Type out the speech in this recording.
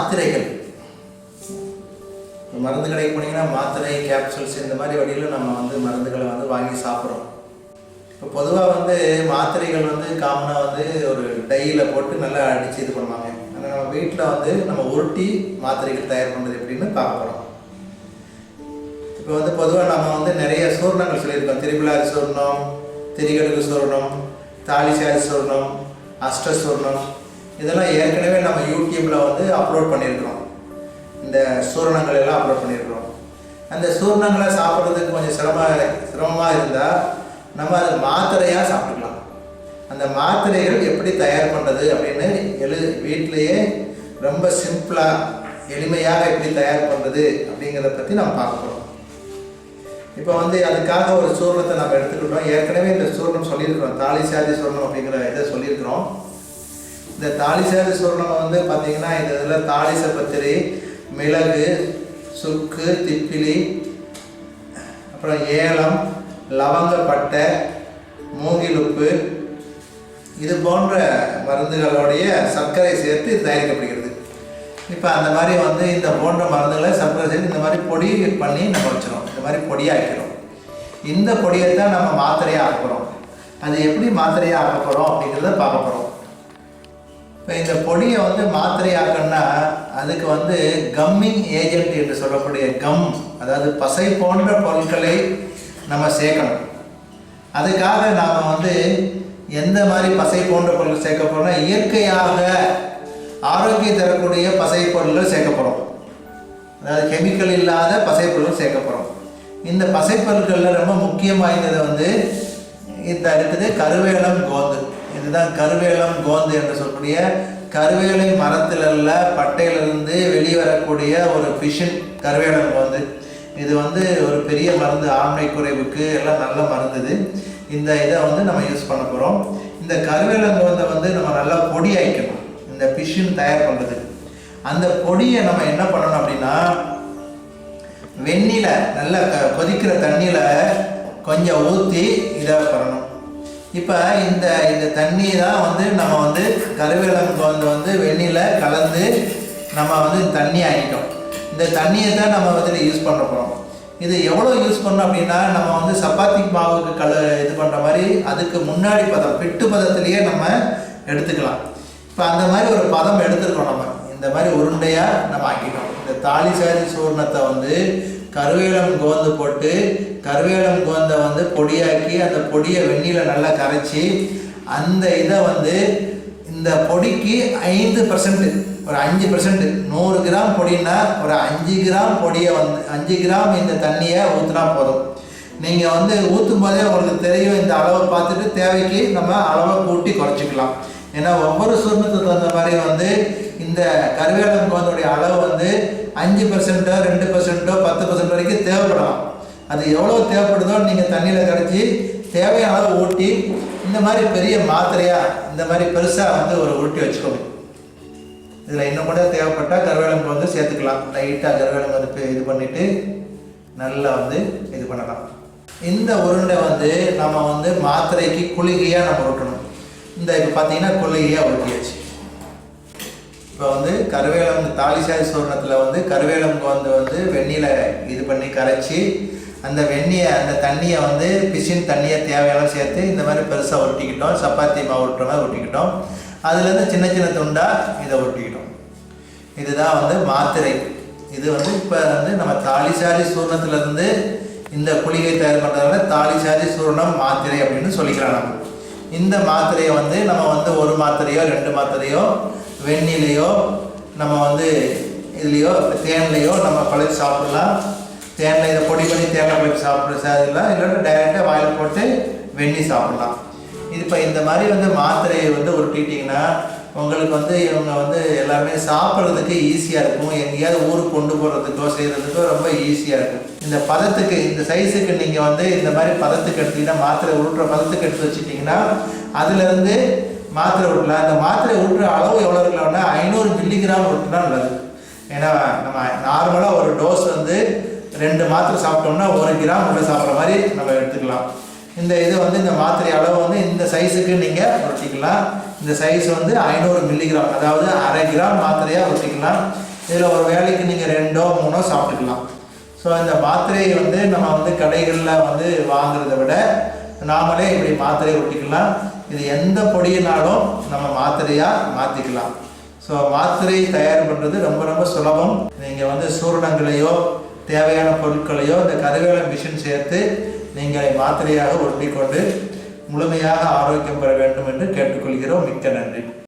மாத்திரைகள். மருந்து கடைக்கு போனீங்கன்னா மாத்திரை, கேப்சூல்ஸ் இந்த மாதிரி வழியில் நம்ம வந்து மருந்துகளை வந்து வாங்கி சாப்பிட்றோம். இப்போ பொதுவாக மாத்திரைகள் காமனாக ஒரு டையில் போட்டு நல்லா அடித்து இது பண்ணுவாங்க. ஆனால் நம்ம வீட்டில் நம்ம உருட்டி மாத்திரைகள் தயார் பண்ணுறது எப்படின்னு பார்க்க போகிறோம். இப்போ பொதுவாக நம்ம நிறைய சூர்ணங்கள் சொல்லியிருக்கோம். திரிபுலாரி சூர்ணம், திரிகடுகு சூர்ணம், தாலிசாரி சூர்ணம், அஷ்ட சூர்ணம், இதெல்லாம் ஏற்கனவே நம்ம யூடியூப்பில் அப்லோட் பண்ணியிருக்கிறோம். இந்த சூரணங்கள் எல்லாம் அப்லோட் பண்ணியிருக்கிறோம். அந்த சூரணங்களை சாப்பிட்றதுக்கு கொஞ்சம் சிரமமாக இருந்தால் நம்ம அதை மாத்திரையாக சாப்பிட்டுக்கலாம். அந்த மாத்திரைகள் எப்படி தயார் பண்ணுறது அப்படின்னு வீட்டிலையே ரொம்ப சிம்பிளாக எளிமையாக எப்படி தயார் பண்ணுறது அப்படிங்கிறத பற்றி நம்ம பார்க்க போகிறோம். இப்போ அதுக்காக ஒரு சூர்ணத்தை நம்ம எடுத்துக்கிட்டோம். ஏற்கனவே இந்த சூர்ணம் சொல்லியிருக்கிறோம், தாலிசாதி சூர்ணம் அப்படிங்கிற இதை சொல்லியிருக்கிறோம். இந்த தாலிசாதி சூர்ணம் பார்த்திங்கன்னா இதில் தாலிசப்பத்திரி, மிளகு, சுக்கு, திப்பிலி, அப்புறம் ஏலம், லவங்கப்பட்டை, மூங்கிலுப்பு, இது போன்ற மருந்துகளுடைய சர்க்கரை சேர்த்து தயாரிக்கப்படுகிறது. இப்போ அந்த மாதிரி இந்த போன்ற மருந்துகளை சர்க்கரை சேர்த்து இந்த மாதிரி பொடி பண்ணி நம்ம வச்சிடும். இந்த மாதிரி பொடியாக ஆக்கிறோம். இந்த பொடியை தான் நம்ம மாத்திரையாக ஆக்குறோம். அது எப்படி மாத்திரையாக ஆக்க போகிறோம் அப்படிங்கிறத பார்க்க போகிறோம். இப்போ இந்த பொடியை மாத்திரையாக்கணும்னா அதுக்கு கம்மிங் ஏஜென்ட் என்று சொல்லக்கூடிய கம், அதாவது பசை போன்ற பொருட்களை நம்ம சேர்க்கணும். அதுக்காக நாம் எந்த மாதிரி பசை போன்ற பொருட்கள் சேர்க்க போகிறோம்னா இயற்கையாக ஆரோக்கியம் தரக்கூடிய பசை பொருட்கள் சேர்க்க போகிறோம். அதாவது கெமிக்கல் இல்லாத பசை பொருட்கள் சேர்க்க போகிறோம். இந்த பசை பொருட்களில் ரொம்ப முக்கியம் வாய்ந்தது இந்த இருக்குது கருவேலம் கோந்து. இதுதான் கருவேலம் கோந்து என்று சொல்லக்கூடிய கருவேலை மரத்திலுள்ள பட்டையிலிருந்து வெளிவரக்கூடிய ஒரு பிஷன் கருவேலம் கோந்து. இது ஒரு பெரிய மருந்து, ஆண்மை குறைவுக்கு எல்லாம் நல்ல மருந்து. இந்த இதை நம்ம யூஸ் பண்ண போகிறோம். இந்த கருவேலம் கோந்தை நம்ம நல்லா பொடி ஆயிக்கணும். இந்த பிஷன் தயார் பண்ணுறது அந்த பொடியை நம்ம என்ன பண்ணணும் அப்படின்னா வெந்நில நல்லா கொதிக்கிற தண்ணியில் கொஞ்சம் ஊற்றி இதை பண்ணணும். இப்போ இந்த தண்ணி தான் நம்ம கருவேலம் கோந்து வெந்நில கலந்து நம்ம தண்ணி ஆகிட்டோம். இந்த தண்ணியை தான் நம்ம யூஸ் பண்ண போகிறோம். இது எவ்வளோ யூஸ் பண்ணோம் அப்படின்னா நம்ம சப்பாத்தி மாவுக்கு இது பண்ணுற மாதிரி அதுக்கு முன்னாடி பதம், பிட்டு பதத்துலேயே நம்ம எடுத்துக்கலாம். இப்போ அந்த மாதிரி ஒரு பதம் எடுத்துருக்கோம். நம்ம இந்த மாதிரி உருண்டையாக நம்ம ஆக்கிட்டோம். இந்த தாலிசாதி சூர்ணத்தை கருவேலம் கோந்து போட்டு கருவேலம் கோந்தை பொடியாக்கி அந்த பொடியை வெந்நில நல்லா கரைச்சி அந்த இதை இந்த பொடிக்கு 5%, ஒரு 5%, 100 கிராம் பொடினா ஒரு 5 கிராம் பொடியை 5 கிராம் இந்த தண்ணியை ஊற்றினா போதும். நீங்கள் ஊற்றும் போதே உங்களுக்கு தெரியும். இந்த அளவை பார்த்துட்டு தேவைக்கு நம்ம அளவை கூட்டி குறைச்சிக்கலாம். ஏன்னா ஒவ்வொரு சூர்ணத்துக்கு தகுந்த மாதிரி இந்த கருவேலம் கோந்தோடைய அளவு 5%, 2%, 10% வரைக்கும் தேவைப்படலாம். அது எவ்வளோ தேவைப்படுதோ நீங்கள் தண்ணியில் கரைச்சி தேவையான அளவு ஊட்டி இந்த மாதிரி பெரிய மாத்திரையாக இந்த மாதிரி பெருசாக ஒரு உருட்டி வச்சுக்கோங்க. இதில் இன்னும் கூட தேவைப்பட்டால் கருவேலம் கோந்து சேர்த்துக்கலாம். லைட்டாக கருவேலம் கோந்து இது பண்ணிவிட்டு நல்லா இது பண்ணலாம். இந்த உருண்டை நம்ம மாத்திரைக்கு குளிகையாக நம்ம உருட்டணும். இந்த இப்போ பார்த்தீங்கன்னா குளிகையாக உருட்டியாச்சு. இப்போ கருவேலம் தாலிசாதி சூர்ணத்தில் கருவேலம் கோந்து வெந்நில இது பண்ணி கரைச்சி அந்த தண்ணியை பிசின் தண்ணியை தேவையான சேர்த்து இந்த மாதிரி பெருசாக உருட்டிக்கிட்டோம். சப்பாத்தி மாவு உருட்டுற மாதிரி உருட்டிக்கிட்டோம். அதுலேருந்து சின்ன சின்ன துண்டாக இதை உருட்டிக்கிட்டோம். இதுதான் மாத்திரை. இது இப்போ நம்ம தாலிசாதி சூர்ணத்துலேருந்து இந்த குளிகை தயார் பண்ணுறதுனால தாலிசாதி சூர்ணம் மாத்திரை அப்படின்னு சொல்லிக்கலாம். நம்ம இந்த மாத்திரையை நம்ம ஒரு மாத்திரையோ 2 மாத்திரையோ வெந்நிலையோ நம்ம இதுலேயோ தேன்லையோ நம்ம குழச்சி சாப்பிடலாம். தேனில் இதை பொடி பண்ணி தேனில் குழச்சி சாப்பிடலாம். இல்லைன்னா டைரெக்டாக வாயில் போட்டு வெந்நி சாப்பிடலாம். இது இப்போ இந்த மாதிரி மாத்திரையை உருட்டிட்டிங்கன்னா உங்களுக்கு இவங்க எல்லாருமே சாப்பிட்றதுக்கு ஈஸியாக இருக்கும். எங்கேயாவது ஊருக்கு கொண்டு போகிறதுக்கோ செய்கிறதுக்கோ ரொம்ப ஈஸியாக இருக்கும். இந்த பதத்துக்கு, இந்த சைஸுக்கு நீங்கள் இந்த மாதிரி பதத்துக்கு எடுத்திங்கன்னா, மாத்திரை உருட்டுற பதத்துக்கு எடுத்து வச்சுட்டிங்கன்னா அதுலேருந்து மாத்திரை உருட்டலாம். இந்த மாத்திரை உருட்டுற அளவு எவ்வளோ இருக்கலாம்னா 500 மில்லிகிராம் உருட்டுனா நல்லது. ஏன்னா நம்ம நார்மலாக ஒரு டோஸ் 2 மாத்திரை சாப்பிட்டோம்னா 1 கிராம் உள்ள சாப்பிட்ற மாதிரி நம்ம எடுத்துக்கலாம். இந்த இது இந்த மாத்திரை அளவு இந்த சைஸுக்கு நீங்கள் உருட்டிக்கலாம். இந்த சைஸ் 500 மில்லிகிராம், அதாவது 1/2 கிராம் மாத்திரையாக உருட்டிக்கலாம். இதில் ஒரு வேளைக்கு நீங்கள் 2 3 சாப்பிட்டுக்கலாம். ஸோ இந்த மாத்திரையை வந்து நம்ம வந்து கடைகளில் வந்து வாங்குறத விட நாமளே இப்படி மாத்திரையை ஒட்டிக்கலாம். இது எந்த பொடியினாலும் நம்ம மாத்திரையாக மாற்றிக்கலாம். ஸோ மாத்திரை தயார் பண்ணுறது ரொம்ப ரொம்ப சுலபம். நீங்கள் வந்து சூரணங்களையோ தேவையான பொருட்களையோ இந்த கருவேல மிஷின் சேர்த்து நீங்கள் மாத்திரையாக ஒட்டிக்கொண்டு முழுமையாக ஆரோக்கியம் பெற வேண்டும் என்று கேட்டுக்கொள்கிறோம். மிக்க நன்றி.